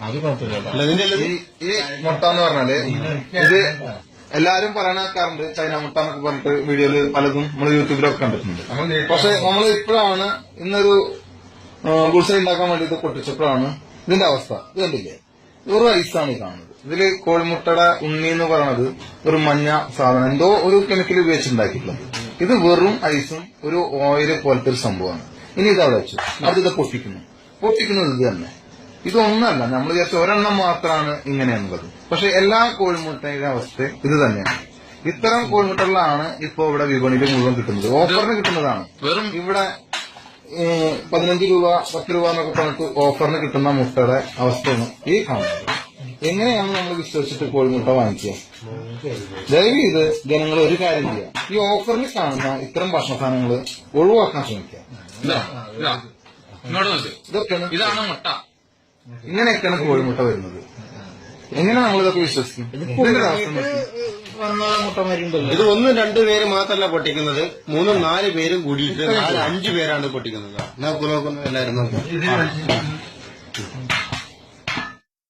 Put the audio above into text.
അത് കുഴപ്പമില്ല. ഈ മുട്ട എന്ന് പറഞ്ഞാല് ഇത് എല്ലാരും പറയാനാക്കാറുണ്ട് ചൈന മുട്ട എന്നൊക്കെ പറഞ്ഞിട്ട് വീഡിയോയില് പലതും നമ്മൾ യൂട്യൂബിലൊക്കെ കണ്ടിട്ടുണ്ട്. പക്ഷെ നമ്മൾ ഇപ്പോഴാണ് ഇന്നൊരു ബുൾസൈ ഉണ്ടാക്കാൻ വേണ്ടിയിട്ട് പൊട്ടിച്ചപ്പോഴാണ് ഇതിന്റെ അവസ്ഥ. ഇത് കണ്ടില്ലേ, വെറും ഐസാണ് ഈ കാണുന്നത്. ഇതില് കോഴിമുട്ടയുടെ ഉണ്ണി എന്ന് പറയുന്നത് ഒരു മഞ്ഞ സാധനം, എന്തോ ഒരു കെമിക്കൽ ഉപയോഗിച്ചുണ്ടാക്കിയിട്ടുള്ളത്. ഇത് വെറും ഐസും ഒരു ഓയില് പോലത്തെ ഒരു സംഭവമാണ്. ഇനി ഇത് അവിടെ വെച്ചു, അത് പൊട്ടിക്കുന്നത് ഇത് തന്നെ. ഇതൊന്നല്ല, നമ്മൾ വിചാരിച്ച ഒരെണ്ണം മാത്രമാണ് ഇങ്ങനെയെന്നുള്ളത്. പക്ഷെ എല്ലാ കോഴിമുട്ടയുടെ അവസ്ഥ ഇത് തന്നെയാണ്. ഇത്തരം കോഴിമുട്ടകളാണ് ഇപ്പോ ഇവിടെ വിപണിയിൽ മുഴുവൻ കിട്ടുന്നത്, ഓഫറിന് കിട്ടുന്നതാണ്. ഇവിടെ 15 രൂപ 10 രൂപ എന്നൊക്കെ പറഞ്ഞിട്ട് ഓഫറിന് കിട്ടുന്ന മുട്ടയുടെ അവസ്ഥയാണ് ഈ കാണുന്നത്. എങ്ങനെയാണ് നമ്മൾ വിശ്വസിച്ചിട്ട് കോഴിമുട്ട വാങ്ങിക്കുക? ദയവ് ഇത് ജനങ്ങൾ ഒരു കാര്യം ചെയ്യുക, ഈ ഓഫറിൽ കാണുന്ന ഇത്തരം ഭക്ഷണ സാധനങ്ങൾ ഒഴിവാക്കാൻ ശ്രമിക്കുക. ഇതാണ് മുട്ട. ഇങ്ങനെയൊക്കെയാണ് കോഴിമുട്ട വരുന്നത്. എങ്ങനെ നമ്മളിതൊക്കെ വിശ്വസിക്കും? ഇത് 1-2 പേര് മാത്രമല്ല പൊട്ടിക്കുന്നത്, 3-4 പേരും കൂടിയിട്ട് 4-5 പേരാണ് പൊട്ടിക്കുന്നത്. നോക്കുന്നു എല്ലാവരും നോക്കും.